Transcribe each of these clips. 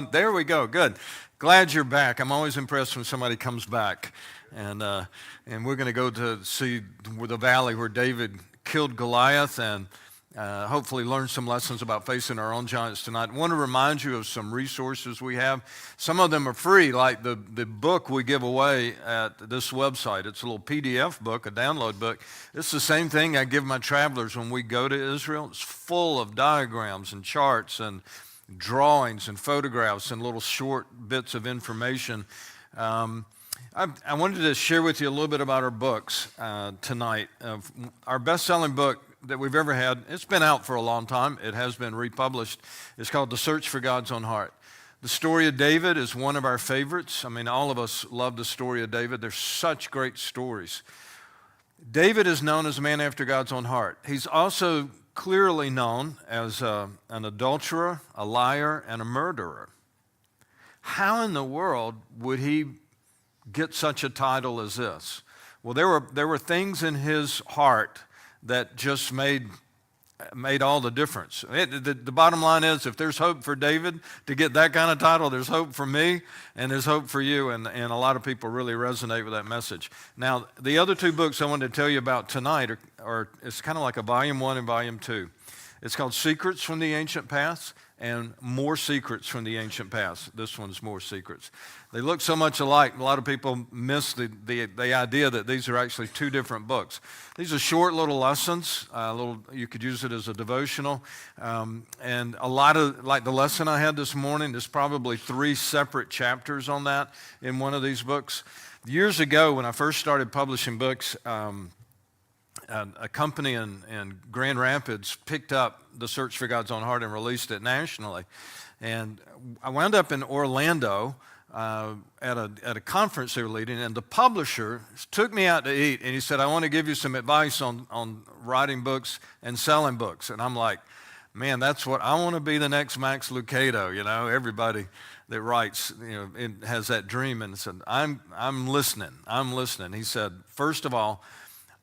There we go. Good. Glad you're back. I'm always impressed when somebody comes back. And we're going to go to see the valley where David killed Goliath and hopefully learn some lessons about facing our own giants tonight. I want to remind you of some resources we have. Some of them are free, like the book we give away at this website. It's a little PDF book, a download book. It's the same thing I give my travelers when we go to Israel. It's full of diagrams and charts and drawings and photographs and little short bits of information. I wanted to share with you a little bit about our books tonight. Our best-selling book that we've ever had, it's been out for a long time. It has been republished. It's called The Search for God's Own Heart. The story of David is one of our favorites. I mean, all of us love the story of David. There's such great stories. David is known as a man after God's own heart. He's also clearly known as an adulterer, a liar, and a murderer. How in the world would he get such a title as this? Well, there were things in his heart that just made all the difference. The bottom line is, if there's hope for David to get that kind of title, there's hope for me, and there's hope for you, and a lot of people really resonate with that message. Now, the other two books I wanted to tell you about tonight are it's kind of like a volume 1 and volume 2. It's called Secrets from the Ancient Past and More Secrets from the Ancient Past. This one's More Secrets. They look so much alike, a lot of people miss the idea that these are actually two different books. These are short little lessons. You could use it as a devotional. And a lot of, like the lesson I had this morning, there's probably 3 separate chapters on that in one of these books. Years ago, when I first started publishing books, a company in Grand Rapids picked up The Search for God's Own Heart and released it nationally. And I wound up in Orlando at a conference they were leading, and the publisher took me out to eat, and he said, I want to give you some advice on writing books and selling books. And I'm like, man, that's what I want to be, the next Max Lucado. You know, everybody that writes, it has that dream. And said, I'm listening. He said, first of all,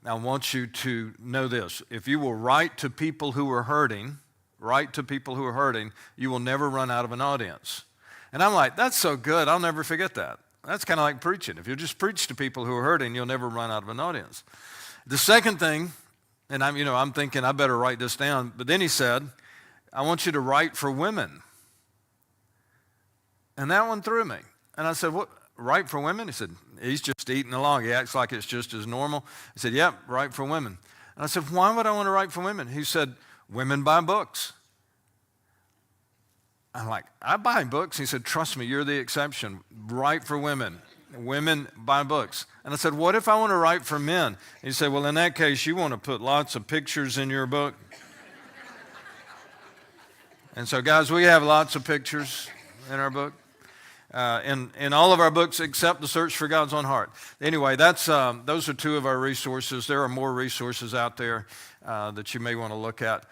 I want you to know this. If you will write to people who are hurting, you will never run out of an audience. And I'm like, that's so good, I'll never forget that. That's kind of like preaching. If you just preach to people who are hurting, you'll never run out of an audience. The second thing, and I'm thinking I better write this down, but then he said, I want you to write for women. And that one threw me. And I said, what? Write for women? He said, he's just eating along. He acts like it's just as normal. He said, yep, write for women. And I said, why would I want to write for women? He said, women buy books. I'm like, I buy books. He said, trust me, you're the exception. Write for women. Women buy books. And I said, what if I want to write for men? He said, well, in that case, you want to put lots of pictures in your book. And so, guys, we have lots of pictures in our book. In all of our books except The Search for God's Own Heart. Anyway, those are 2 of our resources. There are more resources out there that you may want to look at.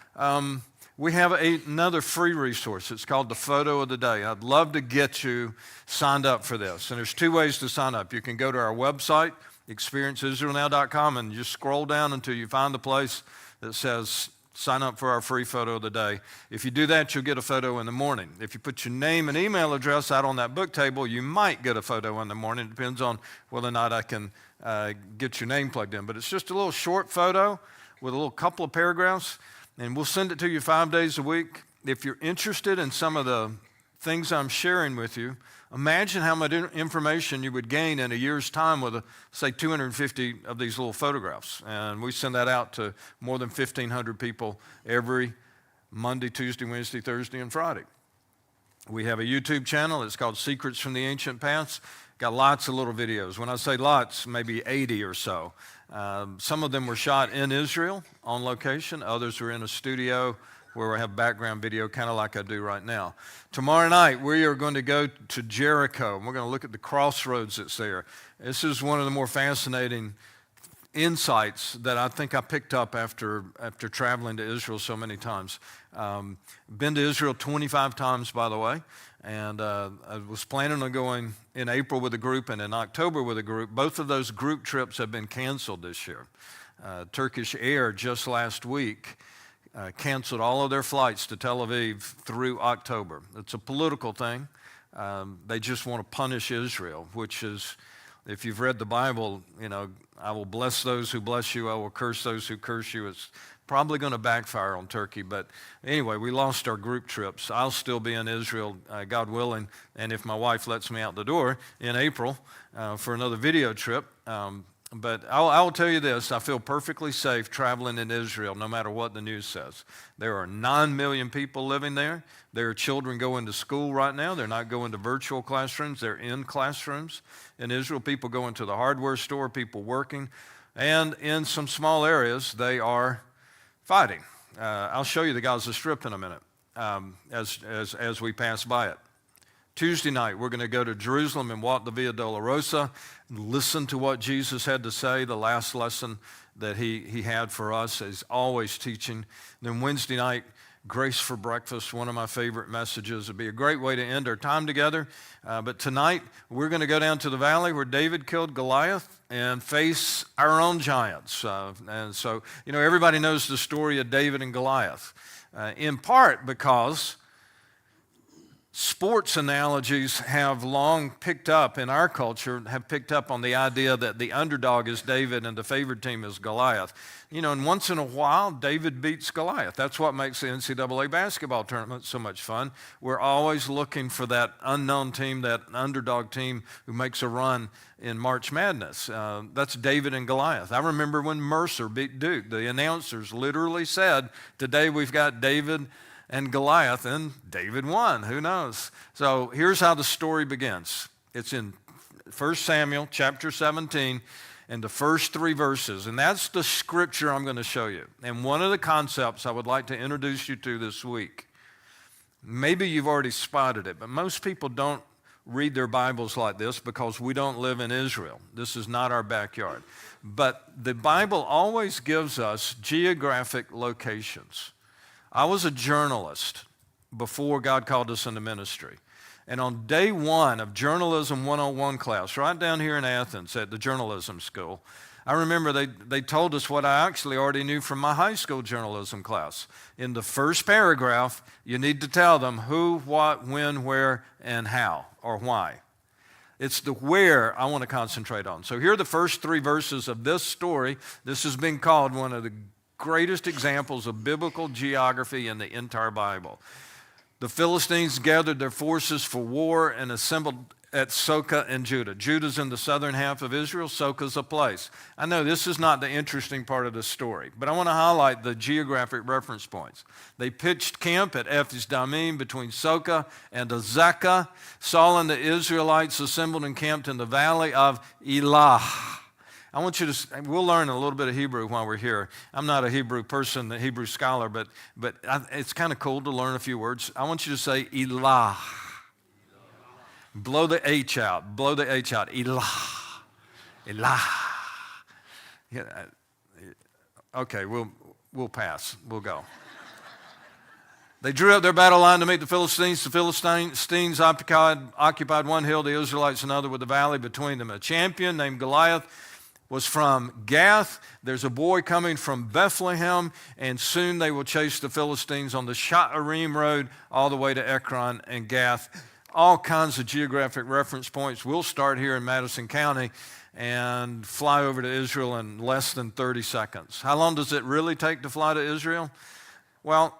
We have another free resource. It's called The Photo of the Day. I'd love to get you signed up for this. And there's 2 ways to sign up. You can go to our website, experienceisraelnow.com, and just scroll down until you find the place that says sign up for our free photo of the day. If you do that, you'll get a photo in the morning. If you put your name and email address out on that book table, you might get a photo in the morning. It depends on whether or not I can get your name plugged in. But it's just a little short photo with a little couple of paragraphs, and we'll send it to you 5 days a week. If you're interested in some of the things I'm sharing with you, imagine how much information you would gain in a year's time with, say, 250 of these little photographs. And we send that out to more than 1,500 people every Monday, Tuesday, Wednesday, Thursday, and Friday. We have a YouTube channel. It's called Secrets from the Ancient Past. Got lots of little videos. When I say lots, maybe 80 or so. Some of them were shot in Israel on location. Others were in a studio where we have background video, kind of like I do right now. Tomorrow night, we are going to go to Jericho, and we're going to look at the crossroads that's there. This is one of the more fascinating insights that I think I picked up after traveling to Israel so many times. Been to Israel 25 times, by the way, and I was planning on going in April with a group and in October with a group. Both of those group trips have been canceled this year. Turkish Air just last week canceled all of their flights to Tel Aviv through October. It's a political thing. They just want to punish Israel, which is, if you've read the Bible, I will bless those who bless you. I will curse those who curse you. It's probably going to backfire on Turkey. But anyway, we lost our group trips. I'll still be in Israel, God willing, and if my wife lets me out the door in April for another video trip. But I will tell you this, I feel perfectly safe traveling in Israel no matter what the news says. There are 9 million people living there. There are children going to school right now. They're not going to virtual classrooms. They're in classrooms in Israel. People going to the hardware store, people working. And in some small areas, they are fighting. I'll show you the Gaza Strip in a minute as we pass by it. Tuesday night, we're going to go to Jerusalem and walk the Via Dolorosa, and listen to what Jesus had to say, the last lesson that he had for us. He's always teaching. Then Wednesday night, Grace for Breakfast, one of my favorite messages. It'd be a great way to end our time together. But tonight, we're going to go down to the valley where David killed Goliath and face our own giants. And so, everybody knows the story of David and Goliath, in part because sports analogies have long picked up in our culture, have picked up on the idea that the underdog is David and the favored team is Goliath. And once in a while, David beats Goliath. That's what makes the NCAA basketball tournament so much fun. We're always looking for that unknown team, that underdog team who makes a run in March Madness. That's David and Goliath. I remember when Mercer beat Duke, the announcers literally said, today we've got David and Goliath, and David won. Who knows? So here's how the story begins. It's in 1 Samuel chapter 17 and the first 3 verses, and that's the scripture I'm going to show you. And one of the concepts I would like to introduce you to this week, maybe you've already spotted it, but most people don't read their Bibles like this because we don't live in Israel. This is not our backyard. But the Bible always gives us geographic locations. I was a journalist before God called us into ministry. And on day 1 of Journalism 101 class, right down here in Athens at the journalism school, I remember they told us what I actually already knew from my high school journalism class. In the first paragraph, you need to tell them who, what, when, where, and how, or why. It's the where I want to concentrate on. So here are the first 3 verses of this story. This has been called one of the greatest examples of biblical geography in the entire Bible. The Philistines gathered their forces for war and assembled at Soka in Judah. Judah's in the southern half of Israel. Soka's a place. I know this is not the interesting part of the story, but I want to highlight the geographic reference points. They pitched camp at Ephes Damim between Soka and Azekah. Saul and the Israelites assembled and camped in the valley of Elah. I want you to, we'll learn a little bit of Hebrew while we're here. I'm not a Hebrew person, a Hebrew scholar, but it's kind of cool to learn a few words. I want you to say Elah. Blow the H out. Blow the H out. Elah. Elah. Yeah, okay, we'll pass. We'll go. They drew up their battle line to meet the Philistines. The Philistines occupied one hill, the Israelites another, with the valley between them. A champion named Goliath was from Gath. There's a boy coming from Bethlehem, and soon they will chase the Philistines on the Sha'arim road all the way to Ekron and Gath. All kinds of geographic reference points. We'll start here in Madison County and fly over to Israel in less than 30 seconds. How long does it really take to fly to Israel? Well,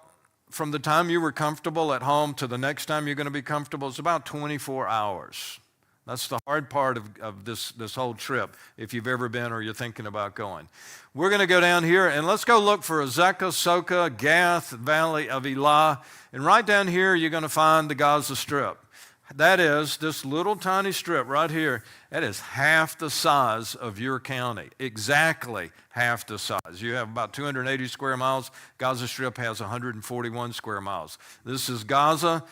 from the time you were comfortable at home to the next time you're going to be comfortable, it's about 24 hours. That's the hard part of this whole trip, if you've ever been or you're thinking about going. We're going to go down here, and let's go look for Azekah, Soka, Gath, Valley of Elah. And right down here, you're going to find the Gaza Strip. That is, this little tiny strip right here, that is half the size of your county, exactly half the size. You have about 280 square miles. Gaza Strip has 141 square miles. This is Gaza.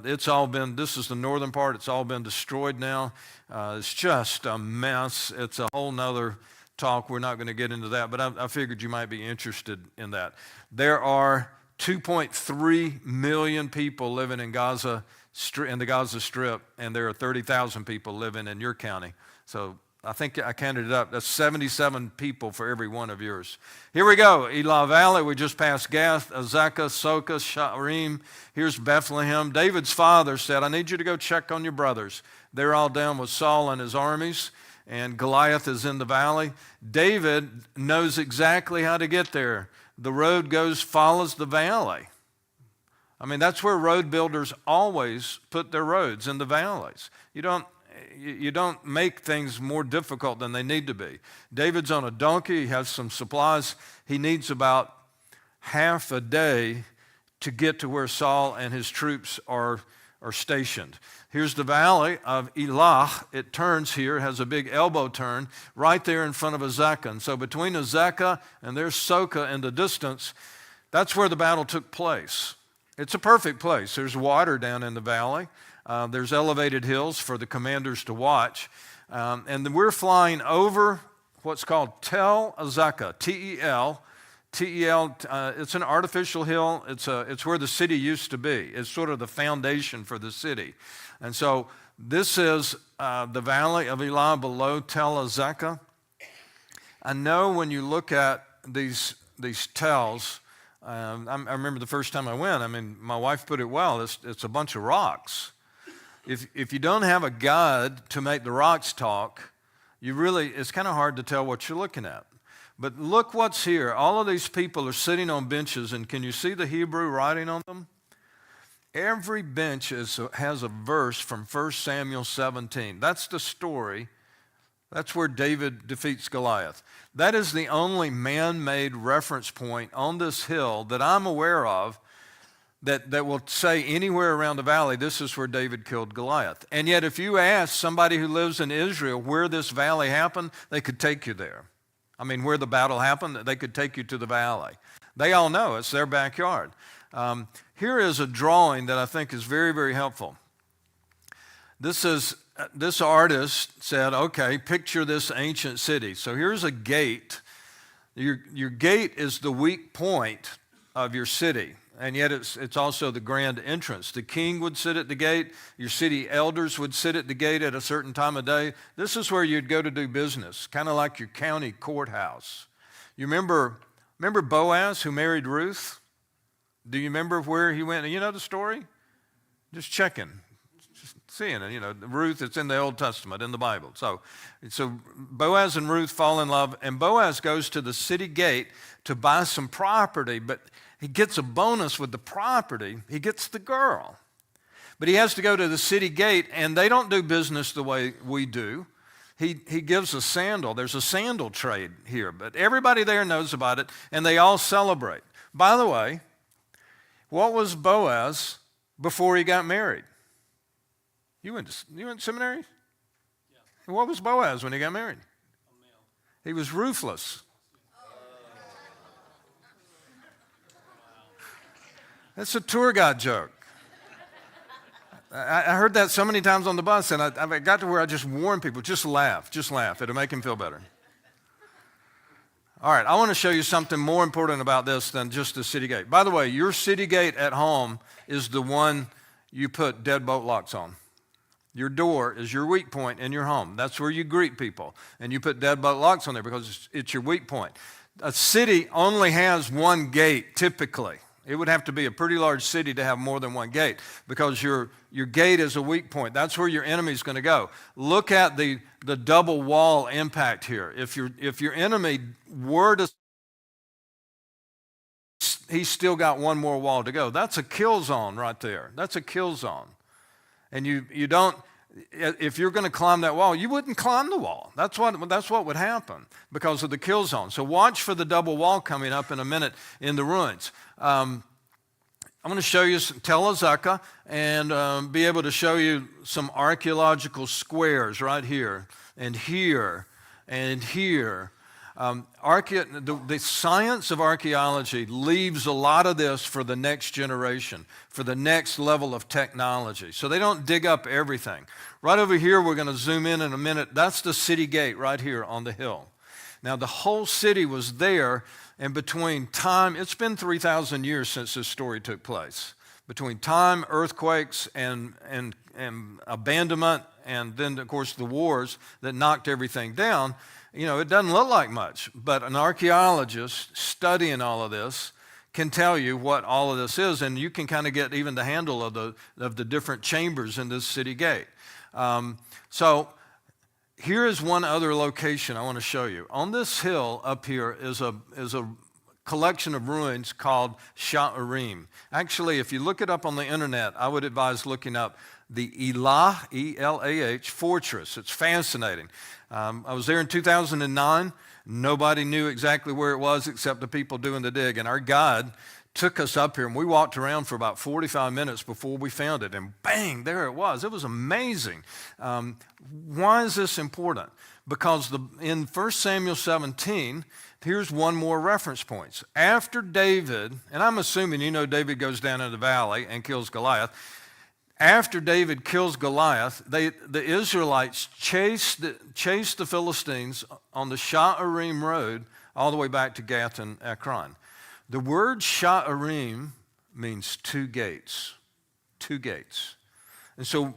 This is the northern part. It's all been destroyed now. It's just a mess. It's a whole nother talk. We're not going to get into that, but I figured you might be interested in that. There are 2.3 million people living in Gaza, in the Gaza Strip, and there are 30,000 people living in your county. So I think I counted it up. That's 77 people for every one of yours. Here we go. Elah Valley. We just passed Gath, Azekah, Soka, Sharim. Here's Bethlehem. David's father said, I need you to go check on your brothers. They're all down with Saul and his armies, and Goliath is in the valley. David knows exactly how to get there. The road follows the valley. I mean, that's where road builders always put their roads, in the valleys. You don't make things more difficult than they need to be. David's on a donkey. He has some supplies. He needs about half a day to get to where Saul and his troops are stationed. Here's the valley of Elah. It turns here, has a big elbow turn right there in front of Azekah. And so between Azekah and there's Soka in the distance, that's where the battle took place. It's a perfect place. There's water down in the valley. There's elevated hills for the commanders to watch. And we're flying over what's called Tel Azekah, T-E-L. T-E-L, it's an artificial hill. It's where the city used to be. It's sort of the foundation for the city. And so this is the valley of Elah below Tel Azekah. I know when you look at these tells, I remember the first time I went, I mean, my wife put it well, it's a bunch of rocks. If you don't have a guide to make the rocks talk, it's kind of hard to tell what you're looking at. But look what's here. All of these people are sitting on benches, and can you see the Hebrew writing on them? Every bench has a verse from 1 Samuel 17. That's the story. That's where David defeats Goliath. That is the only man-made reference point on this hill that I'm aware of that will say anywhere around the valley, this is where David killed Goliath. And yet if you ask somebody who lives in Israel where this valley happened, they could take you there. I mean, where the battle happened, they could take you to the valley. They all know it's their backyard. Here is a drawing that I think is very, very helpful. This artist said, okay, picture this ancient city. So here's a gate. Your gate is the weak point of your city, and yet it's also the grand entrance. The king would sit at the gate. Your city elders would sit at the gate at a certain time of day. This is where you'd go to do business, kind of like your county courthouse. You remember Boaz, who married Ruth? Do you remember where he went? You know the story? Just checking. Seeing it, Ruth, it's in the Old Testament, in the Bible. So Boaz and Ruth fall in love, and Boaz goes to the city gate to buy some property, but he gets a bonus with the property. He gets the girl. But he has to go to the city gate, and they don't do business the way we do. He gives a sandal. There's a sandal trade here, but everybody there knows about it, and they all celebrate. By the way, what was Boaz before he got married? You went to seminary? Yeah. What was Boaz when he got married? A male. He was ruthless. That's a tour guide joke. I heard that so many times on the bus, and I got to where I just warn people, just laugh. It'll make him feel better. All right, I want to show you something more important about this than just the city gate. By the way, your city gate at home is the one you put deadbolt locks on. Your door is your weak point in your home. That's where you greet people. And you put deadbolt locks on there because it's your weak point. A city only has one gate, typically. It would have to be a pretty large city to have more than one gate because your gate is a weak point. That's where your enemy's going to go. Look at the double wall impact here. If your enemy were to, he's still got one more wall to go. That's a kill zone right there. That's a kill zone. And you don't, if you're going to climb that wall, you wouldn't climb the wall. That's what would happen because of the kill zone. So watch for the double wall coming up in a minute in the ruins. I'm going to show you Tel Azekah and be able to show you some archaeological squares right here and here and here. The science of archaeology leaves a lot of this for the next generation, for the next level of technology. So they don't dig up everything. Right over here, we're going to zoom in a minute. That's the city gate right here on the hill. Now, the whole city was there, and between time, it's been 3,000 years since this story took place. Between time, earthquakes, and abandonment and then, of course, the wars that knocked everything down, it doesn't look like much. But an archaeologist studying all of this can tell you what all of this is, and you can kind of get even the handle of the different chambers in this city gate. So here is one other location I want to show you. On this hill up here is a collection of ruins called Sha'arim. Actually, if you look it up on the internet, I would advise looking up the Elah, E-L-A-H, fortress. It's fascinating. I was there in 2009. Nobody knew exactly where it was except the people doing the dig. And our guide took us up here, and we walked around for about 45 minutes before we found it. And bang, there it was. It was amazing. Why is this important? Because in 1 Samuel 17, here's one more reference point. After David, and I'm assuming David goes down in the valley and kills Goliath. After David kills Goliath, the Israelites chased the Philistines on the Sha'arim road all the way back to Gath and Ekron. The word Sha'arim means two gates. Two gates. And so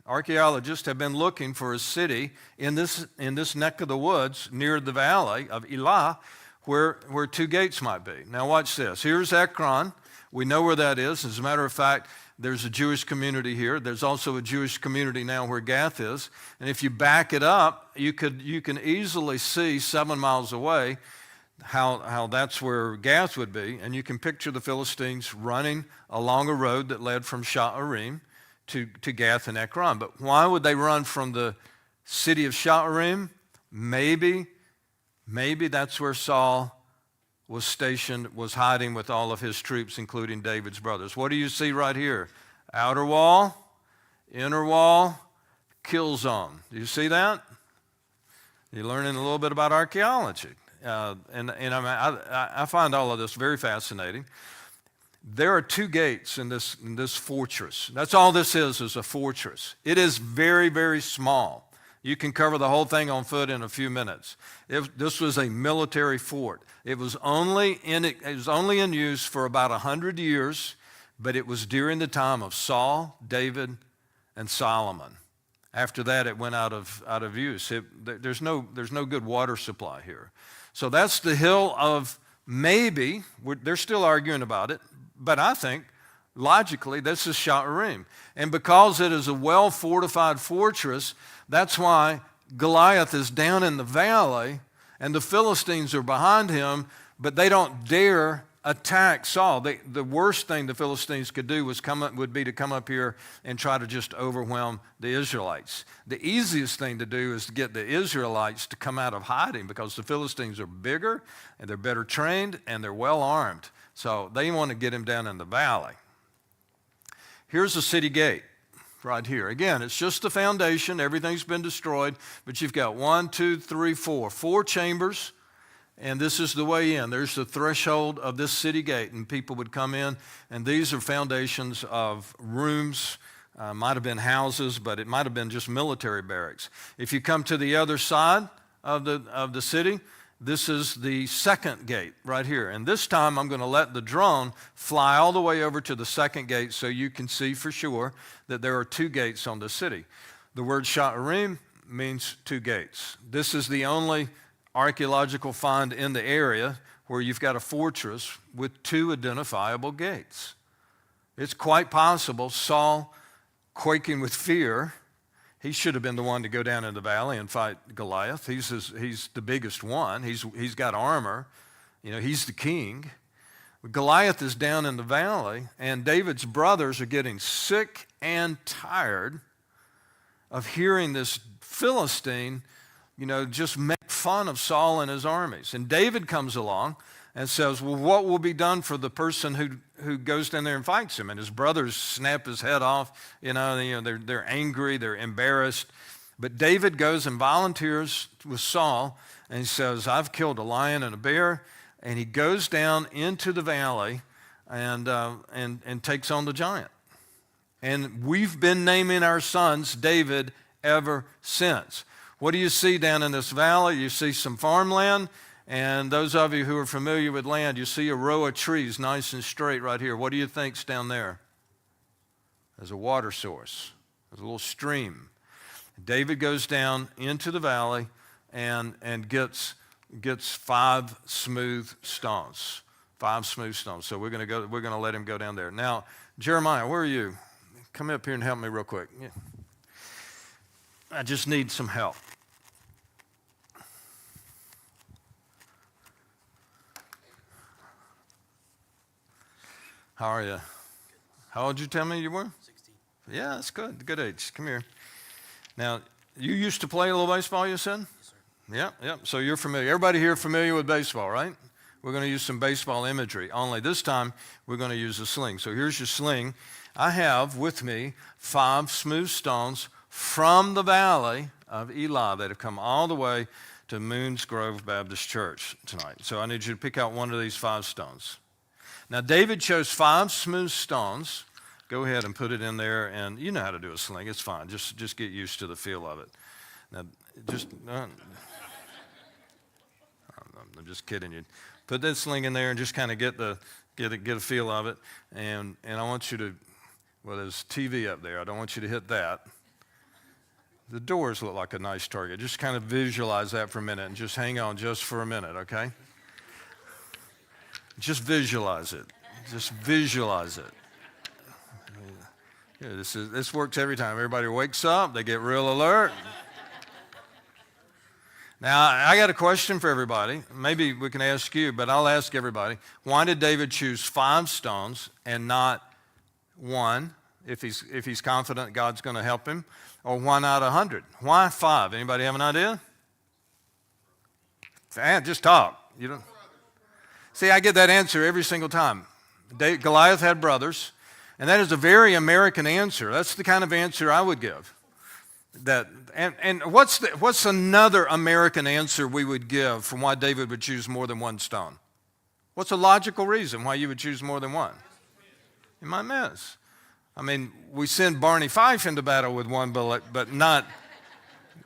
archaeologists have been looking for a city in this neck of the woods near the valley of Elah where two gates might be. Now watch this. Here's Ekron. We know where that is. As a matter of fact, there's a Jewish community here. There's also a Jewish community now where Gath is. And if you back it up, you can easily see 7 miles away how that's where Gath would be. And you can picture the Philistines running along a road that led from Sha'arim to Gath and Ekron. But why would they run from the city of Sha'arim? Maybe that's where Saul was hiding with all of his troops, including David's brothers. What do you see right here? Outer wall, inner wall, kill zone. Do you see that? You're learning a little bit about archaeology. I find all of this very fascinating. There are two gates in this fortress. That's all this is a fortress. It is very, very small. You can cover the whole thing on foot in a few minutes. This was a military fort. It was only in use for about 100 years, but it was during the time of Saul, David, and Solomon. After that, it went out of use. There's no good water supply here. So that's the hill of maybe. They're still arguing about it, but I think logically this is Sha'arim. And because it is a well-fortified fortress, that's why Goliath is down in the valley and the Philistines are behind him, but they don't dare attack Saul. The worst thing the Philistines could do would be to come up here and try to just overwhelm the Israelites. The easiest thing to do is to get the Israelites to come out of hiding because the Philistines are bigger and they're better trained and they're well armed. So they want to get him down in the valley. Here's the city gate. Right here. Again, it's just the foundation. Everything's been destroyed, but you've got 4 chambers, and this is the way in. There's the threshold of this city gate, and people would come in, and these are foundations of rooms. Might have been houses, but it might have been just military barracks. If you come to the other side of the city, this is the second gate right here. And this time I'm going to let the drone fly all the way over to the second gate so you can see for sure that there are two gates on the city. The word Sha'arim means two gates. This is the only archaeological find in the area where you've got a fortress with two identifiable gates. It's quite possible Saul, quaking with fear, he should have been the one to go down in the valley and fight Goliath. He's the biggest one. He's got armor. He's the king. Goliath is down in the valley, and David's brothers are getting sick and tired of hearing this Philistine, just make fun of Saul and his armies. And David comes along and says, well, what will be done for the person who goes down there and fights him? And his brothers snap his head off. They're angry, they're embarrassed. But David goes and volunteers with Saul, and he says, I've killed a lion and a bear. And he goes down into the valley and takes on the giant. And we've been naming our sons David ever since. What do you see down in this valley? You see some farmland. And those of you who are familiar with land, you see a row of trees nice and straight right here. What do you think's down there? There's a water source. There's a little stream. David goes down into the valley and gets 5 smooth stones. 5 smooth stones. So we're going to let him go down there. Now, Jeremiah, where are you? Come up here and help me real quick. Yeah. I just need some help. How are you? How old did you tell me you were? 16. Yeah, that's good. Good age. Come here. Now, you used to play a little baseball, you said? Yes, sir. Yeah. So you're familiar. Everybody here familiar with baseball, right? We're going to use some baseball imagery. Only this time, we're going to use a sling. So here's your sling. I have with me 5 smooth stones from the valley of Elah that have come all the way to Moons Grove Baptist Church tonight. So I need you to pick out one of these 5 stones. Now, David chose 5 smooth stones. Go ahead and put it in there, and you know how to do a sling. It's fine. Just get used to the feel of it. Now, I'm just kidding you. Put that sling in there and just kind of get a feel of it. And I want you to, well, there's TV up there. I don't want you to hit that. The doors look like a nice target. Just kind of visualize that for a minute and just hang on just for a minute, okay? Just visualize it. Just visualize it. Yeah, this works every time. Everybody wakes up, they get real alert. Now, I got a question for everybody. Maybe we can ask you, but I'll ask everybody. Why did David choose 5 stones and not 1, if he's confident God's going to help him? Or why not 100? Why 5? Anybody have an idea? Just talk. You don't. See, I get that answer every single time. Goliath had brothers, and that is a very American answer. That's the kind of answer I would give. And what's another American answer we would give from why David would choose more than 1 stone? What's a logical reason why you would choose more than 1? You might miss. I mean, we send Barney Fife into battle with 1 bullet, but not.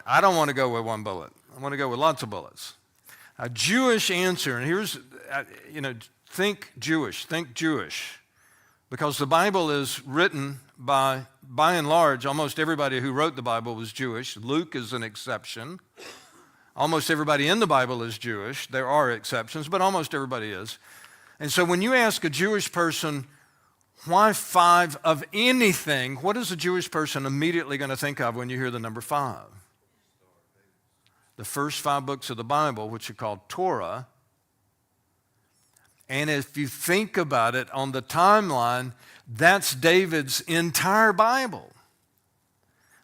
I don't want to go with 1 bullet. I want to go with lots of bullets. A Jewish answer, and here's, think Jewish, because the Bible is written by and large, almost everybody who wrote the Bible was Jewish. Luke is an exception. Almost everybody in the Bible is Jewish. There are exceptions, but almost everybody is. And so when you ask a Jewish person, why 5 of anything, what is a Jewish person immediately going to think of when you hear the number 5? The first 5 books of the Bible, which are called Torah. And if you think about it on the timeline, that's David's entire Bible.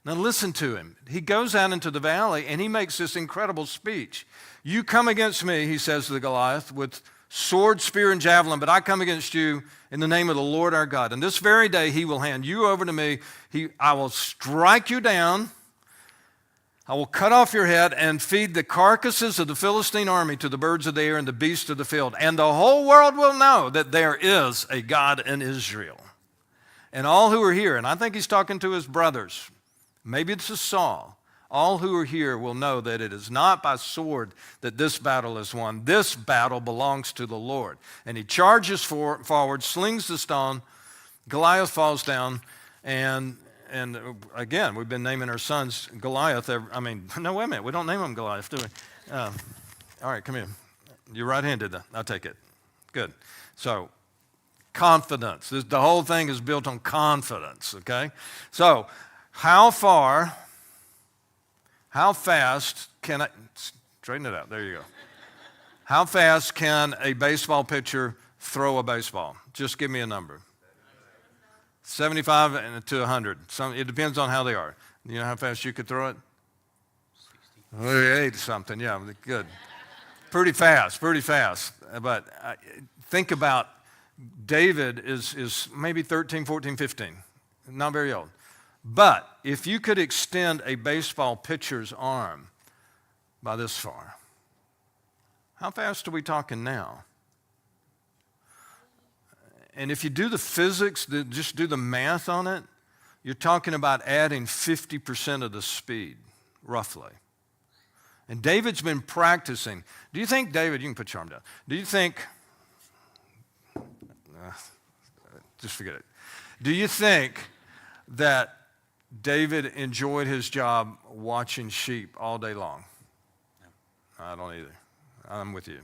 Now listen to him. He goes out into the valley and he makes this incredible speech. You come against me, he says to the Goliath, with sword, spear, and javelin, but I come against you in the name of the Lord our God. And this very day he will hand you over to me. I will strike you down. I will cut off your head and feed the carcasses of the Philistine army to the birds of the air and the beasts of the field. And the whole world will know that there is a God in Israel. And all who are here, and I think he's talking to his brothers, maybe it's a Saul, all who are here will know that it is not by sword that this battle is won. This battle belongs to the Lord. And he charges forward, slings the stone, Goliath falls down, and again, we've been naming our sons Goliath. No, wait a minute. We don't name them Goliath, do we? All right, come here. You're right-handed. I'll take it. Good. So, confidence. The whole thing is built on confidence, okay? So, how fast can I, straighten it out. There you go. How fast can a baseball pitcher throw a baseball? Just give me a number. 75 to 100. It depends on how they are. You know how fast you could throw it? 8 something, yeah, good. Pretty fast. But think about David is maybe 13, 14, 15. Not very old. But if you could extend a baseball pitcher's arm by this far, how fast are we talking now? And if you do the physics, just do the math on it, you're talking about adding 50% of the speed, roughly. And David's been practicing. Do you think, David, you can put your arm down. Do you think, just forget it. Do you think that David enjoyed his job watching sheep all day long. I don't either. I'm with you.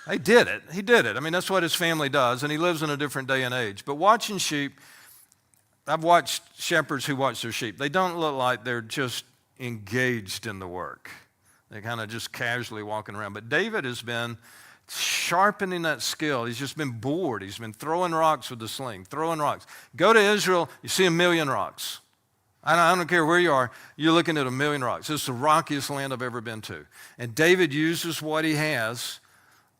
He did it. He did it. I mean, that's what his family does, and he lives in a different day and age. But watching sheep, I've watched shepherds who watch their sheep. They don't look like they're just engaged in the work. They're kind of just casually walking around. But David has been sharpening that skill. He's just been bored. He's been throwing rocks with the sling, throwing rocks. Go to Israel, you see 1,000,000 rocks. I don't care where you are, you're looking at 1,000,000 rocks. This is the rockiest land I've ever been to. And David uses what he has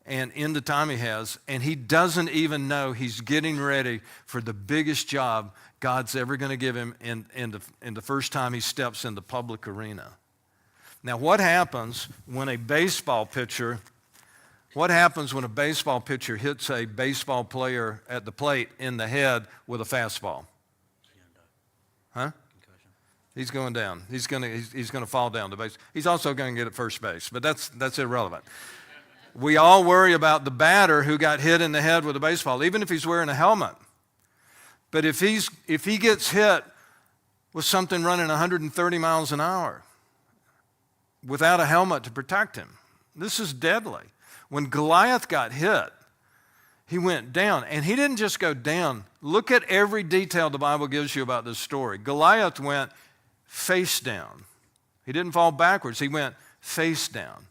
and in the time he has, and he doesn't even know he's getting ready for the biggest job God's ever going to give him in the first time he steps in the public arena. Now, what happens when a baseball pitcher hits a baseball player at the plate in the head with a fastball? Huh? He's going down. He's going to fall down the base. He's also going to get at first base, but that's irrelevant. We all worry about the batter who got hit in the head with a baseball, even if he's wearing a helmet. But if he gets hit with something running 130 miles an hour without a helmet to protect him, this is deadly. When Goliath got hit, he went down, and he didn't just go down. Look at every detail the Bible gives you about this story. Goliath went face down. He didn't fall backwards. He went face down.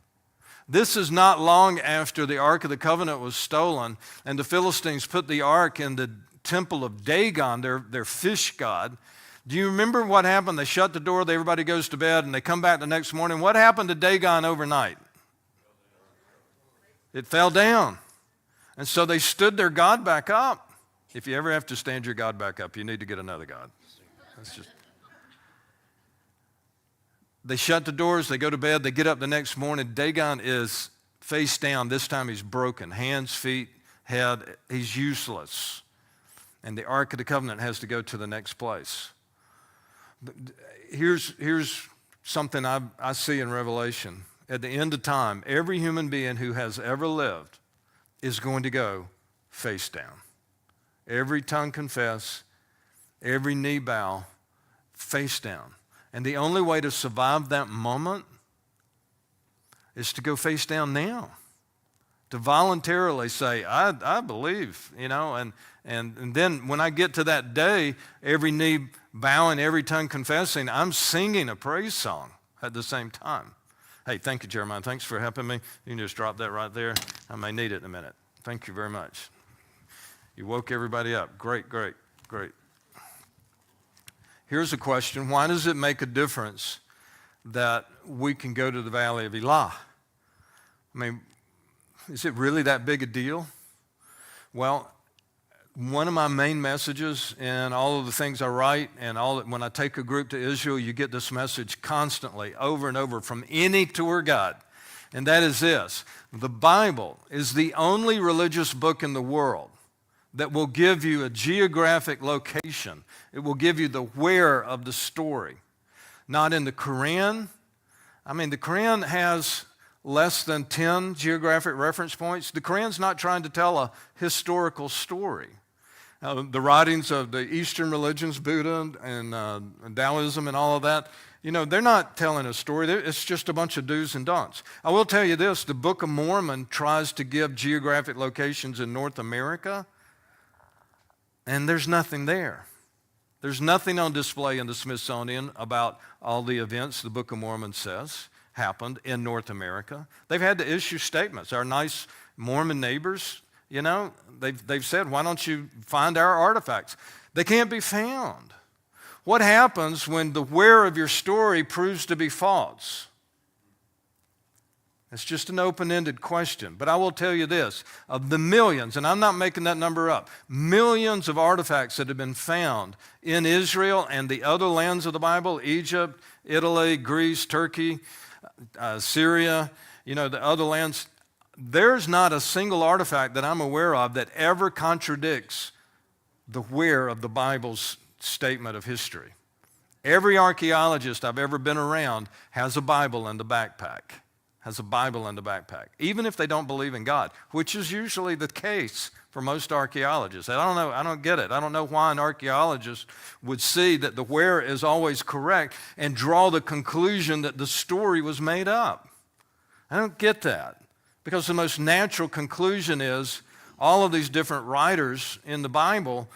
This is not long after the Ark of the Covenant was stolen, and the Philistines put the Ark in the temple of Dagon, their fish god. Do you remember what happened? They shut the door, everybody goes to bed, and they come back the next morning. What happened to Dagon overnight? It fell down. And so they stood their God back up. If you ever have to stand your God back up, you need to get another God. They shut the doors, they go to bed, they get up the next morning. Dagon is face down. This time he's broken. Hands, feet, head. He's useless. And the Ark of the Covenant has to go to the next place. Here's something I see in Revelation. At the end of time, every human being who has ever lived is going to go face down. Every tongue confess, every knee bow, face down. And the only way to survive that moment is to go face down now. To voluntarily say, I believe, and then when I get to that day, every knee bowing, every tongue confessing, I'm singing a praise song at the same time. Hey, thank you, Jeremiah. Thanks for helping me. You can just drop that right there. I may need it in a minute. Thank you very much. You woke everybody up. Great, great, great. Here's a question. Why does it make a difference that we can go to the Valley of Elah? I mean, is it really that big a deal? Well, one of my main messages in all of the things I write and when I take a group to Israel, you get this message constantly, over and over, from any tour guide. And that is this: the Bible is the only religious book in the world that will give you a geographic location. It will give you the where of the story. Not in the Quran. I mean, the Quran has less than 10 geographic reference points. The Quran's not trying to tell a historical story. The writings of the Eastern religions, Buddha and Taoism and all of that, they're not telling a story. It's just a bunch of do's and don'ts. I will tell you this: the Book of Mormon tries to give geographic locations in North America, and there's nothing there. There's nothing on display in the Smithsonian about all the events the Book of Mormon says happened in North America. They've had to issue statements. Our nice Mormon neighbors, they've said, why don't you find our artifacts? They can't be found. What happens when the where of your story proves to be false? It's just an open-ended question. But I will tell you this: of the millions, and I'm not making that number up, millions of artifacts that have been found in Israel and the other lands of the Bible, Egypt, Italy, Greece, Turkey, Syria, the other lands, there's not a single artifact that I'm aware of that ever contradicts the where of the Bible's statement of history. Every archaeologist I've ever been around has a Bible in the backpack. has a Bible in the backpack, even if they don't believe in God, which is usually the case for most archaeologists. I don't know, I don't get it. I don't know why an archaeologist would see that the where is always correct and draw the conclusion that the story was made up. I don't get that, because the most natural conclusion is all of these different writers in the Bible,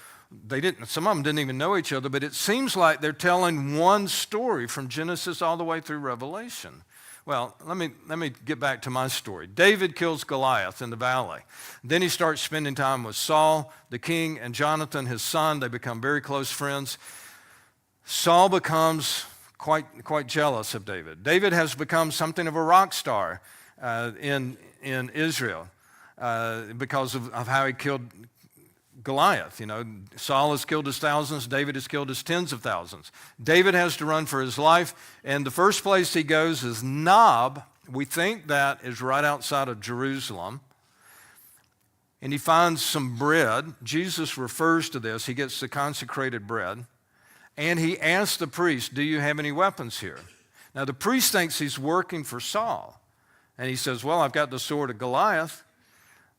some of them didn't even know each other, but it seems like they're telling one story from Genesis all the way through Revelation. Well, let me get back to my story. David kills Goliath in the valley. Then he starts spending time with Saul, the king, and Jonathan, his son. They become very close friends. Saul becomes quite jealous of David. David has become something of a rock star in Israel because of how he killed Goliath. You know, Saul has killed his thousands, David has killed his tens of thousands. David has to run for his life, and the first place he goes is Nob. We think that is right outside of Jerusalem. And he finds some bread. Jesus refers to this. He gets the consecrated bread. And he asks the priest, do you have any weapons here? Now, the priest thinks he's working for Saul. And he says, well, I've got the sword of Goliath.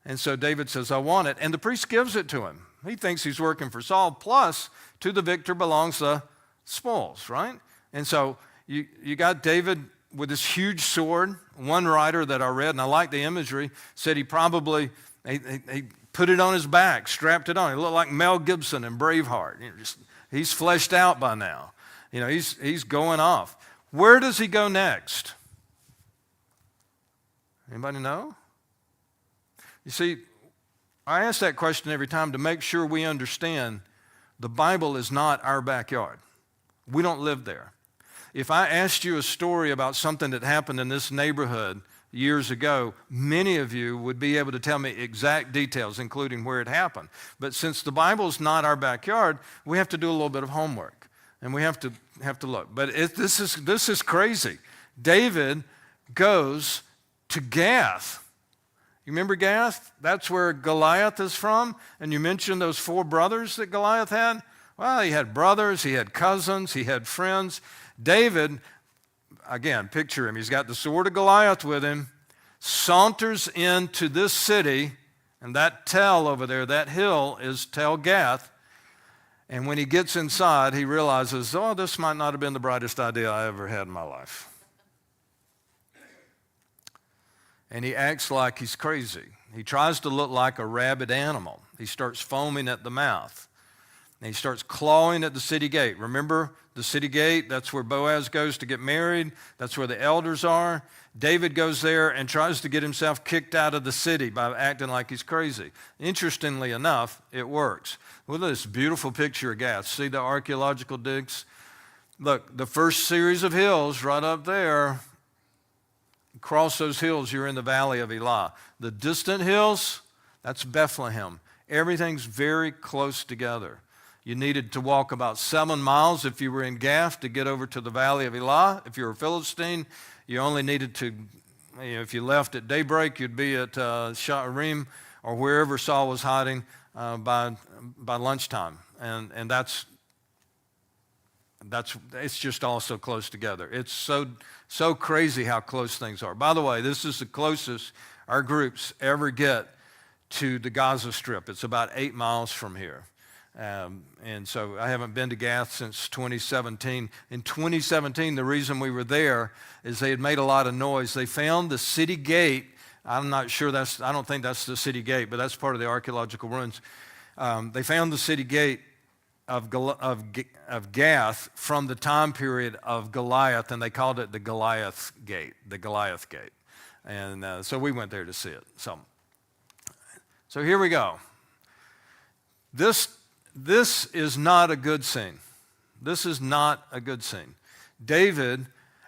And so David says, I want it. And the priest gives it to him. He thinks he's working for Saul. Plus, to the victor belongs the spoils, right? And so you got David with this huge sword. One writer that I read, and I like the imagery, said he probably he put it on his back, strapped it on. He looked like Mel Gibson in Braveheart. You know, he's fleshed out by now. You know, he's going off. Where does he go next? Anybody know? You see, I ask that question every time to make sure we understand the Bible is not our backyard. We don't live there. If I asked you a story about something that happened in this neighborhood years ago, many of you would be able to tell me exact details, including where it happened. But since the Bible is not our backyard, we have to do a little bit of homework, and we have to look. But this is crazy. David goes to Gath. You remember Gath? That's where Goliath is from. And you mentioned those 4 brothers that Goliath had. Well, he had brothers, he had cousins, he had friends. David, again, picture him. He's got the sword of Goliath with him, saunters into this city, and that Tel over there, that hill is Tel Gath. And when he gets inside, he realizes, oh, this might not have been the brightest idea I ever had in my life. And he acts like he's crazy. He tries to look like a rabid animal. He starts foaming at the mouth. And he starts clawing at the city gate. Remember the city gate? That's where Boaz goes to get married. That's where the elders are. David goes there and tries to get himself kicked out of the city by acting like he's crazy. Interestingly enough, it works. Look at this beautiful picture of Gath. See the archaeological digs? Look, the first series of hills right up there. Cross those hills, you're in the valley of Elah. The distant hills, that's Bethlehem. Everything's very close together. You needed to walk about 7 miles if you were in Gath to get over to the valley of Elah. If you were a Philistine, you only needed to, if you left at daybreak, you'd be at Sha'arim or wherever Saul was hiding by lunchtime. And it's just all so close together. It's so crazy how close things are. By the way, this is the closest our groups ever get to the Gaza Strip. It's about 8 miles from here. And so I haven't been to Gath since 2017. In 2017, the reason we were there is they had made a lot of noise. They found the city gate. I'm not sure I don't think that's the city gate, but that's part of the archaeological ruins. They found the city gate of Gath from the time period of Goliath, and they called it the Goliath Gate. And so we went there to see it. So here we go. This is not a good scene. This is not a good scene. David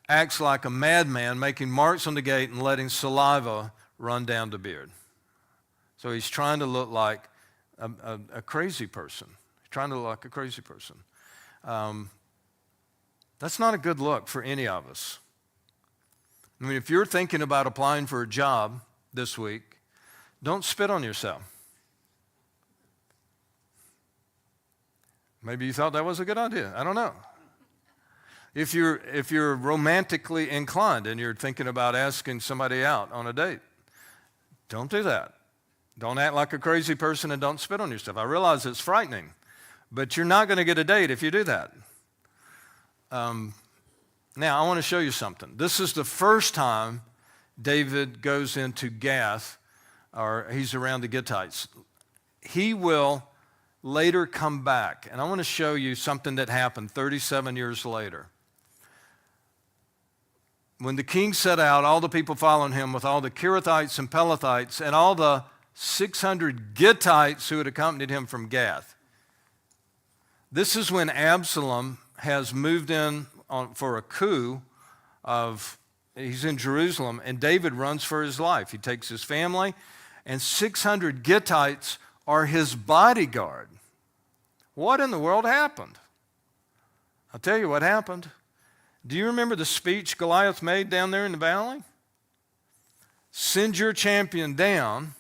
acts like a madman, making marks on the gate and letting saliva run down the beard. So he's trying to look like a crazy person. Trying to look like a crazy person. That's not a good look for any of us. I mean, if you're thinking about applying for a job this week, don't spit on yourself. Maybe you thought that was a good idea. I don't know. If you're romantically inclined and you're thinking about asking somebody out on a date, don't do that. Don't act like a crazy person and don't spit on yourself. I realize it's frightening, but you're not going to get a date if you do that. Now, I want to show you something. This is the first time David goes into Gath, or he's around the Gittites. He will later come back, and I want to show you something that happened 37 years later. When the king set out, all the people following him with all the Kerethites and Pelethites and all the 600 Gittites who had accompanied him from Gath. This is when Absalom has moved in for a coup he's in Jerusalem, and David runs for his life. He takes his family, and 600 Gittites are his bodyguard. What in the world happened? I'll tell you what happened. Do you remember the speech Goliath made down there in the valley? Send your champion down,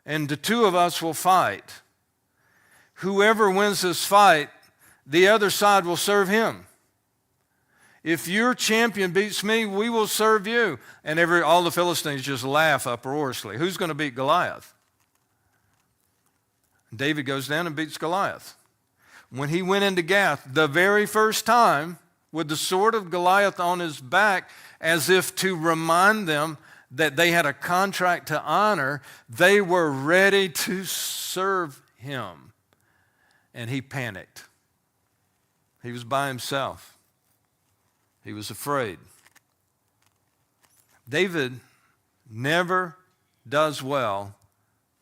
and the two of us will fight. Whoever wins this fight, the other side will serve him. If your champion beats me, we will serve you. And all the Philistines just laugh uproariously. Who's going to beat Goliath? David goes down and beats Goliath. When he went into Gath, the very first time, with the sword of Goliath on his back, as if to remind them that they had a contract to honor, they were ready to serve him. And he panicked. He was by himself. He was afraid. David never does well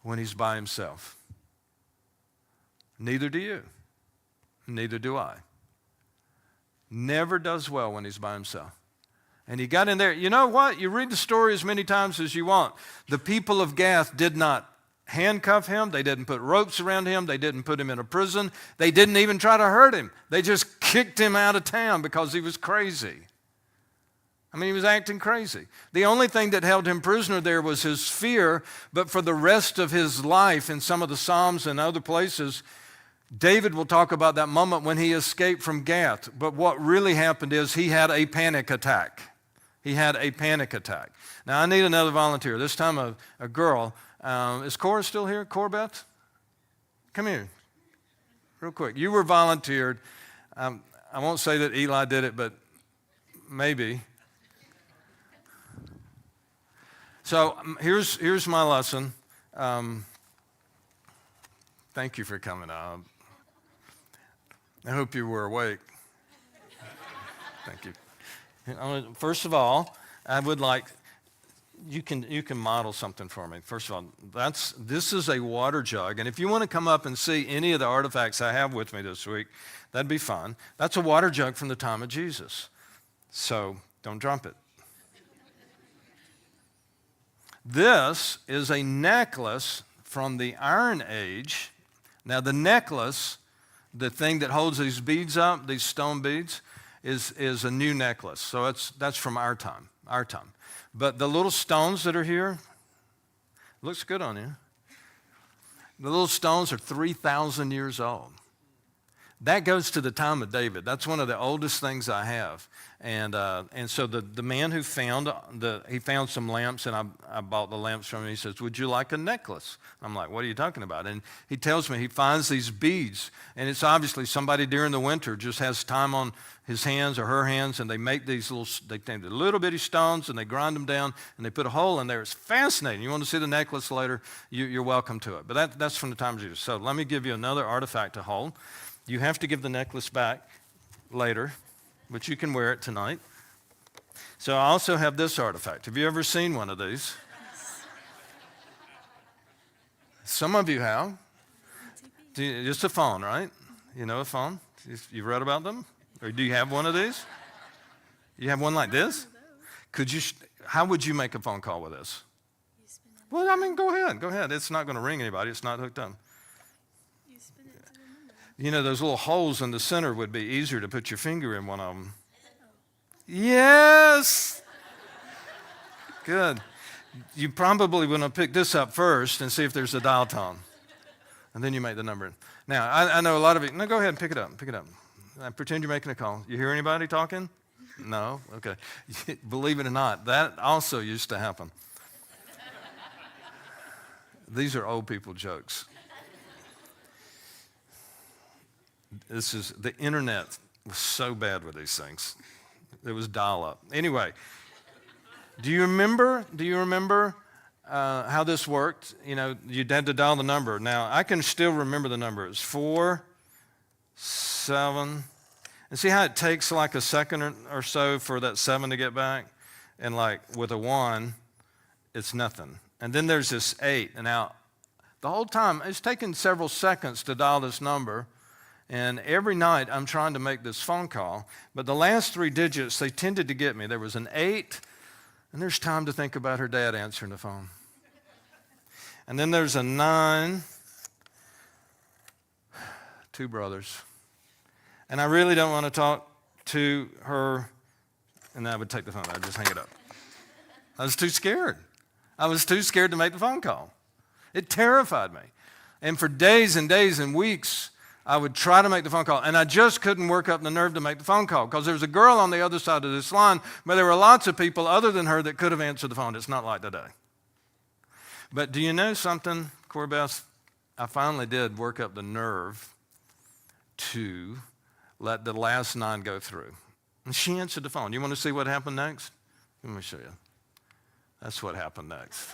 when he's by himself. Neither do you. Neither do I. Never does well when he's by himself. And he got in there. You know what? You read the story as many times as you want. The people of Gath did not handcuff him. They didn't put ropes around him. They didn't put him in a prison. They didn't even try to hurt him. They just kicked him out of town because he was crazy. I mean, he was acting crazy. The only thing that held him prisoner there was his fear, but for the rest of his life, in some of the Psalms and other places, David will talk about that moment when he escaped from Gath. But what really happened is he had a panic attack. He had a panic attack. Now, I need another volunteer. This time a girl. Is Cora still here? Corbett? Come here. Real quick. You were volunteered. I won't say that Eli did it, but maybe. So here's my lesson. Thank you for coming out. I hope you were awake. Thank you. First of all, I would like, you can model something for me. First of all, this is a water jug, and if you want to come up and see any of the artifacts I have with me this week, that'd be fun. That's a water jug from the time of Jesus. So don't drop it. This is a necklace from the Iron Age. Now the necklace, the thing that holds these beads up, these stone beads, is a new necklace. So that's from our time. But the little stones that are here, looks good on you. The little stones are 3,000 years old. That goes to the time of David. That's one of the oldest things I have. And so the man who found some lamps, and I bought the lamps from him. He says, "Would you like a necklace?" I'm like, "What are you talking about?" And he tells me he finds these beads, and it's obviously somebody during the winter just has time on his hands or her hands, and they make these little bitty stones, and they grind them down, and they put a hole in there. It's fascinating. You want to see the necklace later? You're welcome to it. But that's from the time of Jesus. So let me give you another artifact to hold. You have to give the necklace back later, but you can wear it tonight. So I also have this artifact. Have you ever seen one of these? Some of you have. Just a phone, right? You know a phone? You've read about them? Or do you have one of these? You have one like this? How would you make a phone call with this? Well, I mean, go ahead. It's not going to ring anybody. It's not hooked up. You know, those little holes in the center would be easier to put your finger in one of them. Yes! Good. You probably want to pick this up first and see if there's a dial tone. And then you make the number. Now, I know a lot of you. No, go ahead and pick it up. Pretend you're making a call. You hear anybody talking? No? Okay. Believe it or not, that also used to happen. These are old people jokes. The internet was so bad with these things. It was dial-up. Anyway, do you remember how this worked? You know, you had to dial the number. Now, I can still remember the number. It's 4, 7. And see how it takes like a second or so for that 7 to get back? And like with a 1, it's nothing. And then there's this 8. And now, the whole time, it's taken several seconds to dial this number. And every night, I'm trying to make this phone call. But the last 3 digits, they tended to get me. There was an 8, and there's time to think about her dad answering the phone. And then there's a 9, 2 brothers. And I really don't want to talk to her. And I would take the phone. I'd just hang it up. I was too scared. I was too scared to make the phone call. It terrified me. And for days and days and weeks, I would try to make the phone call, and I just couldn't work up the nerve to make the phone call because there was a girl on the other side of this line, but there were lots of people other than her that could have answered the phone. It's not like today. But do you know something, Corey Beth? I finally did work up the nerve to let the last 9 go through. And she answered the phone. You want to see what happened next? Let me show you. That's what happened next.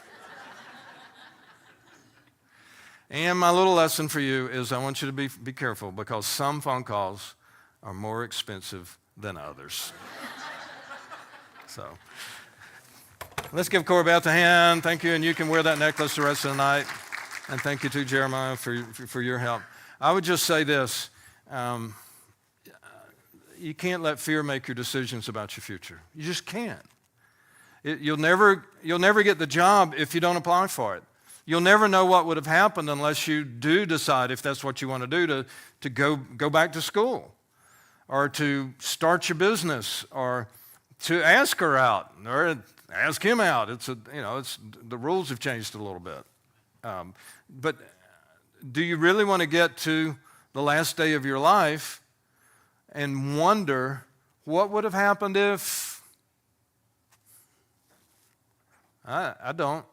And my little lesson for you is I want you to be careful because some phone calls are more expensive than others. So let's give Corey Beth a hand. Thank you, and you can wear that necklace the rest of the night. And thank you to Jeremiah for your help. I would just say this. You can't let fear make your decisions about your future. You just can't. You'll never get the job if you don't apply for it. You'll never know what would have happened unless you do decide, if that's what you want to do, to go back to school or to start your business or to ask her out or ask him out. It's the rules have changed a little bit. But do you really want to get to the last day of your life and wonder what would have happened if? I don't.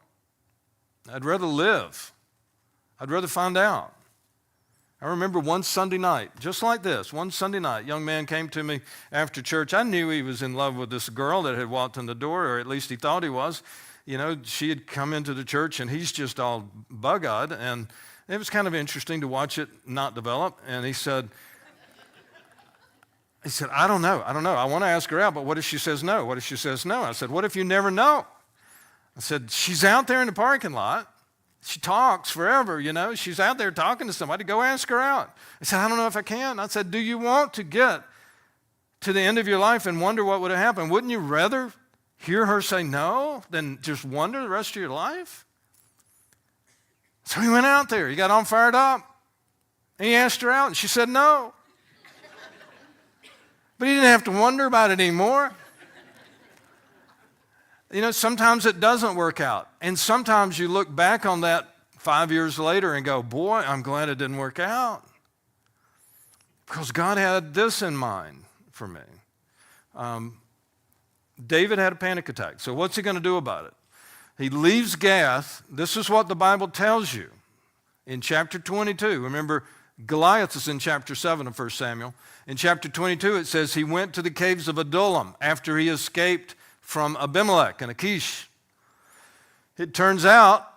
I'd rather live. I'd rather find out. I remember one Sunday night, just like this, one Sunday night, a young man came to me after church. I knew he was in love with this girl that had walked in the door, or at least he thought he was. You know, she had come into the church, and he's just all bug-eyed, and it was kind of interesting to watch it not develop. And he said, I don't know. I want to ask her out, but what if she says no? What if she says no? I said, what if you never know? I said, she's out there in the parking lot. She talks forever, you know. She's out there talking to somebody. Go ask her out. I said, I don't know if I can. I said, do you want to get to the end of your life and wonder what would have happened? Wouldn't you rather hear her say no than just wonder the rest of your life? So he went out there. He got all fired up. And he asked her out, and she said no. But he didn't have to wonder about it anymore. You know, sometimes it doesn't work out. And sometimes you look back on that 5 years later and go, boy, I'm glad it didn't work out. Because God had this in mind for me. David had a panic attack. So what's he going to do about it? He leaves Gath. This is what the Bible tells you in chapter 22. Remember, Goliath is in chapter 7 of 1 Samuel. In chapter 22, it says he went to the caves of Adullam after he escaped from Abimelech and Achish. It turns out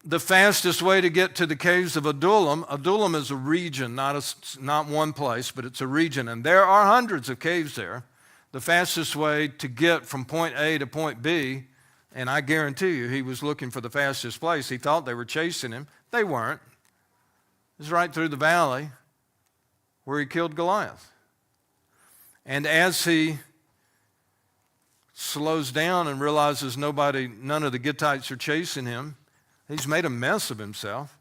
the fastest way to get to the caves of Adullam is a region, not one place, but it's a region, and there are hundreds of caves there. The fastest way to get from point A to point B, and I guarantee you he was looking for the fastest place. He thought they were chasing him. They weren't. It was right through the valley where he killed Goliath. And as he slows down and realizes none of the Gittites are chasing him, he's made a mess of himself.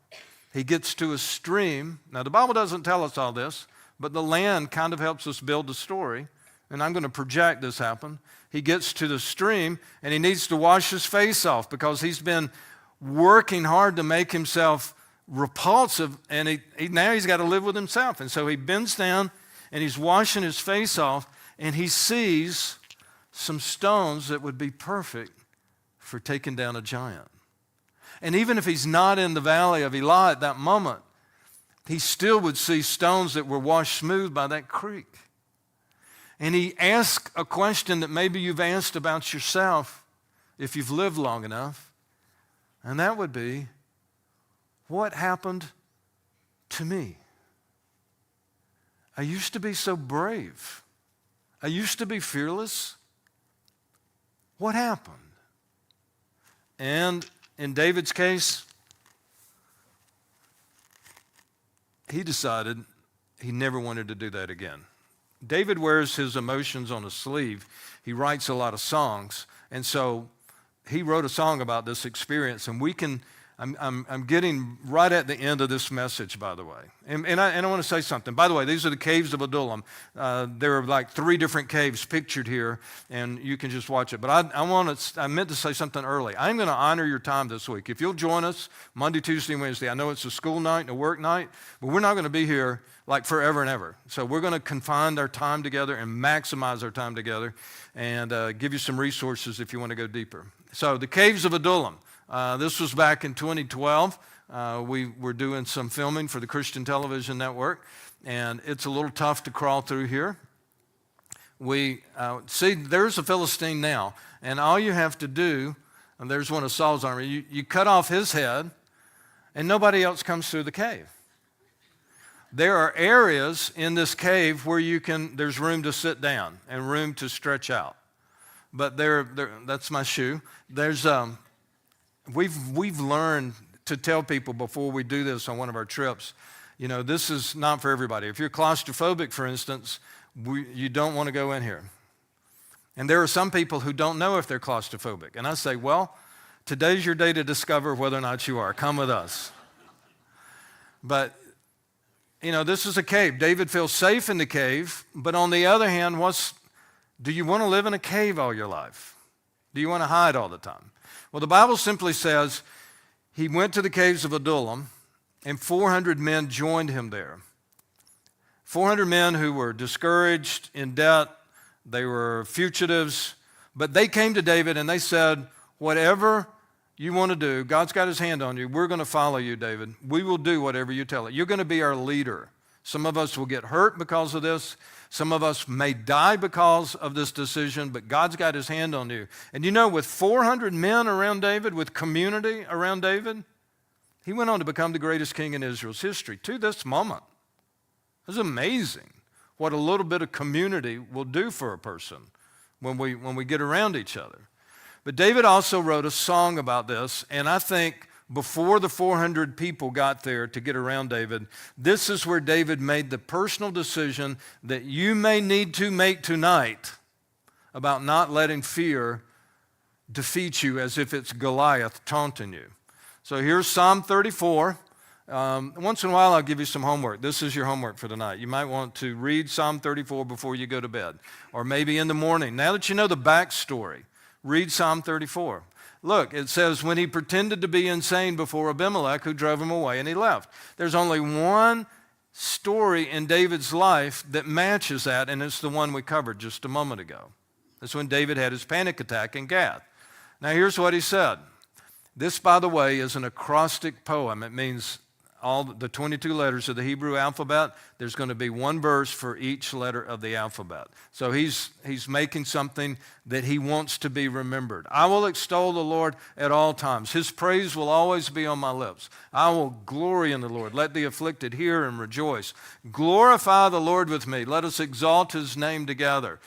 He gets to a stream. Now, the Bible doesn't tell us all this, but the land kind of helps us build the story, and I'm going to project this happen. He gets to the stream, and he needs to wash his face off because he's been working hard to make himself repulsive, and now he's got to live with himself. And so he bends down, and he's washing his face off, and he sees some stones that would be perfect for taking down a giant. And even if he's not in the valley of Elah at that moment, he still would see stones that were washed smooth by that creek. And he asked a question that maybe you've asked about yourself if you've lived long enough, and that would be, what happened to me? I used to be so brave. I used to be fearless. What happened? And in David's case, he decided he never wanted to do that again. David wears his emotions on his sleeve. He writes a lot of songs, and so he wrote a song about this experience, and I'm getting right at the end of this message, by the way. And I want to say something. By the way, these are the caves of Adullam. There are like 3 different caves pictured here, and you can just watch it. But I meant to say something early. I'm going to honor your time this week. If you'll join us Monday, Tuesday, and Wednesday, I know it's a school night and a work night, but we're not going to be here like forever and ever. So we're going to confine our time together and maximize our time together and give you some resources if you want to go deeper. So the caves of Adullam. This was back in 2012. We were doing some filming for the Christian Television Network, and it's a little tough to crawl through here. We see there's a Philistine now, and all you have to do, and there's one of Saul's army, you cut off his head, and nobody else comes through the cave. There are areas in this cave where there's room to sit down and room to stretch out. But that's my shoe. We've learned to tell people before we do this on one of our trips, this is not for everybody. If you're claustrophobic, for instance, you don't want to go in here. And there are some people who don't know if they're claustrophobic. And I say, well, today's your day to discover whether or not you are. Come with us. But, this is a cave. David feels safe in the cave. But on the other hand, do you want to live in a cave all your life? Do you want to hide all the time? Well, the Bible simply says he went to the caves of Adullam, and 400 men joined him there. 400 men who were discouraged, in debt, they were fugitives, but they came to David and they said, whatever you want to do, God's got his hand on you. We're going to follow you, David. We will do whatever you tell us. You're going to be our leader. Some of us will get hurt because of this. Some of us may die because of this decision, but God's got his hand on you. And with 400 men around David, with community around David, he went on to become the greatest king in Israel's history to this moment. It's amazing what a little bit of community will do for a person when we get around each other. But David also wrote a song about this, and I think before the 400 people got there to get around David, this is where David made the personal decision that you may need to make tonight about not letting fear defeat you as if it's Goliath taunting you. So here's Psalm 34. Once in a while, I'll give you some homework. This is your homework for tonight. You might want to read Psalm 34 before you go to bed, or maybe in the morning. Now that you know the backstory, read Psalm 34. Look, it says, when he pretended to be insane before Abimelech, who drove him away, and he left. There's only one story in David's life that matches that, and it's the one we covered just a moment ago. That's when David had his panic attack in Gath. Now, here's what he said. This, by the way, is an acrostic poem. It means all the 22 letters of the Hebrew alphabet. There's going to be one verse for each letter of the alphabet. So he's making something that he wants to be remembered. I will extol the Lord at all times. His praise will always be on my lips. I will glory in the Lord. Let the afflicted hear and rejoice. Glorify the Lord with me. Let us exalt his name together.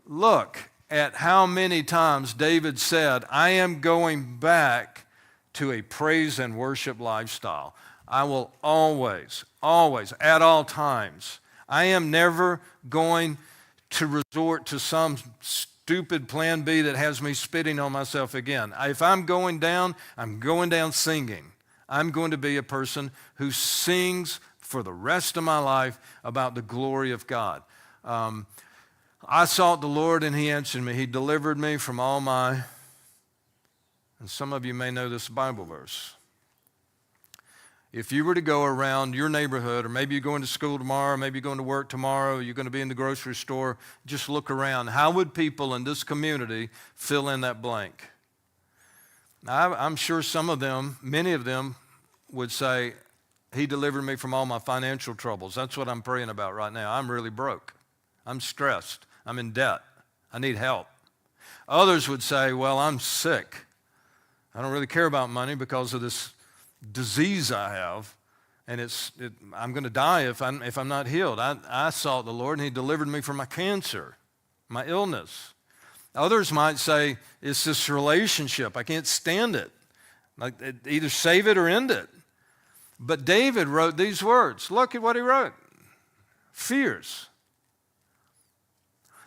Look at how many times David said, I am going back to a praise and worship lifestyle. I will always, at all times, I am never going to resort to some stupid plan B that has me spitting on myself again. If I'm going down singing. I'm going to be a person who sings for the rest of my life about the glory of God. I sought the Lord and he answered me. He delivered me from all my, and some of you may know this Bible verse. If you were to go around your neighborhood, or maybe you're going to school tomorrow, maybe you're going to work tomorrow, you're going to be in the grocery store, just look around. How would people in this community fill in that blank? Now, I'm sure some of them, many of them, would say, he delivered me from all my financial troubles. That's what I'm praying about right now. I'm really broke. I'm stressed. I'm in debt. I need help. Others would say, well, I'm sick. I don't really care about money because of this disease I have, and I'm going to die if I'm not healed. I sought the Lord, and he delivered me from my cancer, my illness. Others might say, it's this relationship. I can't stand it. Like, either save it or end it. But David wrote these words. Look at what he wrote. Fears.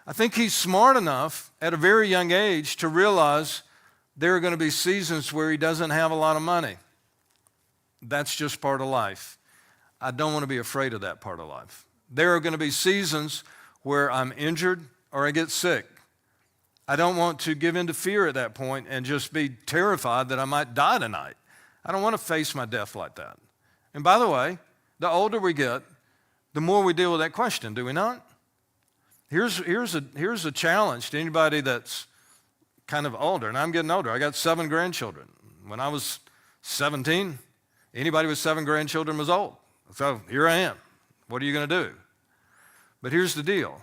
I think he's smart enough at a very young age to realize there are going to be seasons where he doesn't have a lot of money. That's just part of life. I don't want to be afraid of that part of life. There are going to be seasons where I'm injured or I get sick. I don't want to give in to fear at that point and just be terrified that I might die tonight. I don't want to face my death like that. And by the way, the older we get, the more we deal with that question, do we not? Here's a challenge to anybody that's kind of older, and I'm getting older. I got 7 grandchildren. When I was 17, anybody with 7 grandchildren was old. So here I am. What are you going to do? But here's the deal.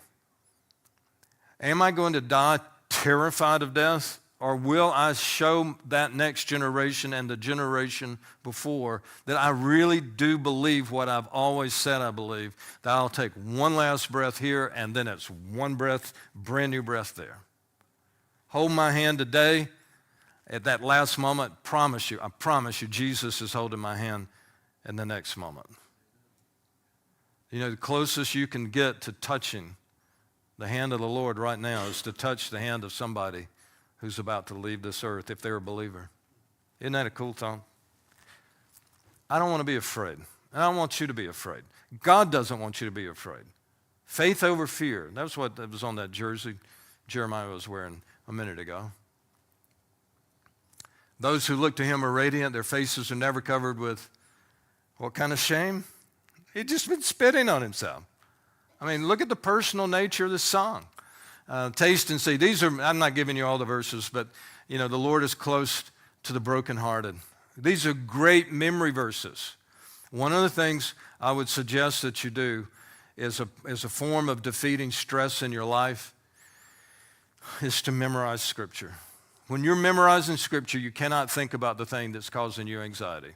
Am I going to die terrified of death, or will I show that next generation and the generation before that I really do believe what I've always said I believe, that I'll take one last breath here and then it's one breath, brand new breath there. Hold my hand today. At that last moment, I promise you, Jesus is holding my hand in the next moment. You know, the closest you can get to touching the hand of the Lord right now is to touch the hand of somebody who's about to leave this earth if they're a believer. Isn't that a cool thought? I don't want to be afraid. And I don't want you to be afraid. God doesn't want you to be afraid. Faith over fear. That was on that jersey Jeremiah was wearing a minute ago. Those who look to him are radiant. Their faces are never covered with what kind of shame? He'd just been spitting on himself. I mean, look at the personal nature of this song. Taste and see. I'm not giving you all the verses, but, you know, the Lord is close to the brokenhearted. These are great memory verses. One of the things I would suggest that you do is a form of defeating stress in your life is to memorize Scripture. When you're memorizing Scripture, you cannot think about the thing that's causing you anxiety.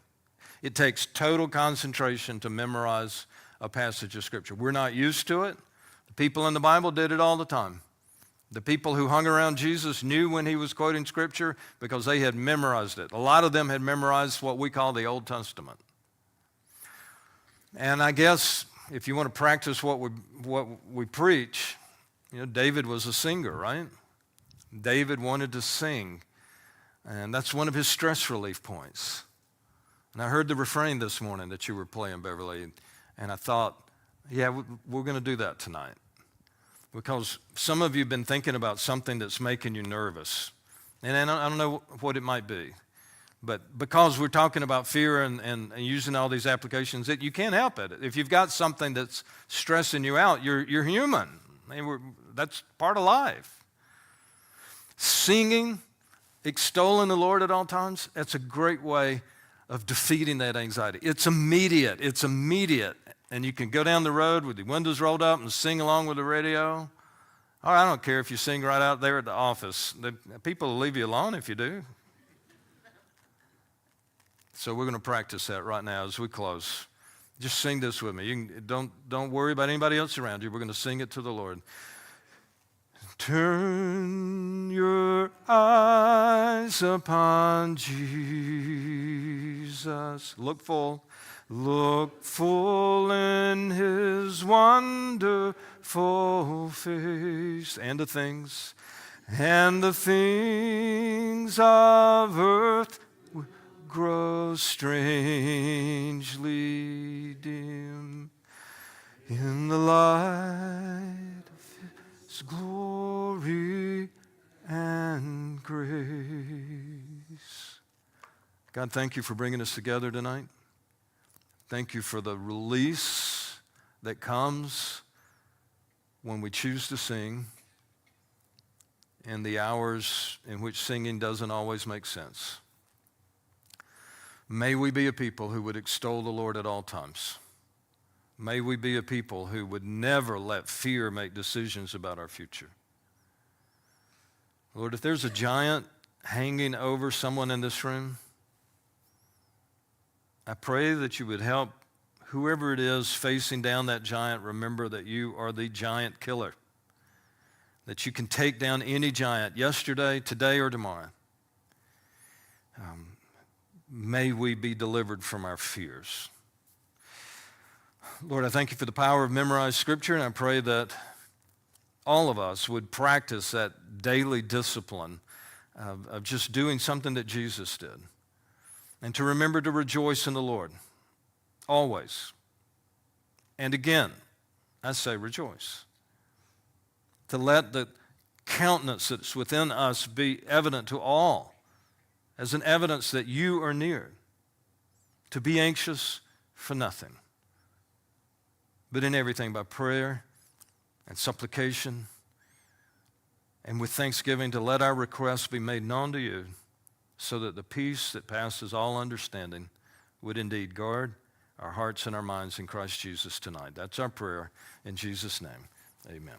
It takes total concentration to memorize a passage of Scripture. We're not used to it. The people in the Bible did it all the time. The people who hung around Jesus knew when he was quoting Scripture because they had memorized it. A lot of them had memorized what we call the Old Testament. And I guess if you want to practice what we preach, you know, David was a singer, right? David wanted to sing, and that's one of his stress relief points. And I heard the refrain this morning that you were playing, Beverly, and I thought, yeah, we're going to do that tonight. Because some of you have been thinking about something that's making you nervous. And I don't know what it might be. But because we're talking about fear and using all these applications, you can't help it. If you've got something that's stressing you out, you're human. I mean, that's part of life. Singing, extolling the Lord at all times, that's a great way of defeating that anxiety. It's immediate. And you can go down the road with the windows rolled up and sing along with the radio. Or I don't care if you sing right out there at the office. People will leave you alone if you do. So we're going to practice that right now as we close. Just sing this with me. Don't worry about anybody else around you. We're going to sing it to the Lord. Turn your eyes upon Jesus. Look full in his wonderful face. And the things of earth grow strangely dim in the light of his glory and grace. God, thank you for bringing us together tonight. Thank you for the release that comes when we choose to sing in the hours in which singing doesn't always make sense. May we be a people who would extol the Lord at all times. May we be a people who would never let fear make decisions about our future. Lord, if there's a giant hanging over someone in this room, I pray that you would help whoever it is facing down that giant remember that you are the giant killer, that you can take down any giant yesterday, today, or tomorrow. May we be delivered from our fears. Lord, I thank you for the power of memorized Scripture, and I pray that all of us would practice that daily discipline of just doing something that Jesus did, and to remember to rejoice in the Lord always. And again, I say rejoice. To let the countenance that's within us be evident to all as an evidence that you are near. To be anxious for nothing, but in everything by prayer and supplication and with thanksgiving to let our requests be made known to you, so that the peace that passes all understanding would indeed guard our hearts and our minds in Christ Jesus tonight. That's our prayer in Jesus' name. Amen.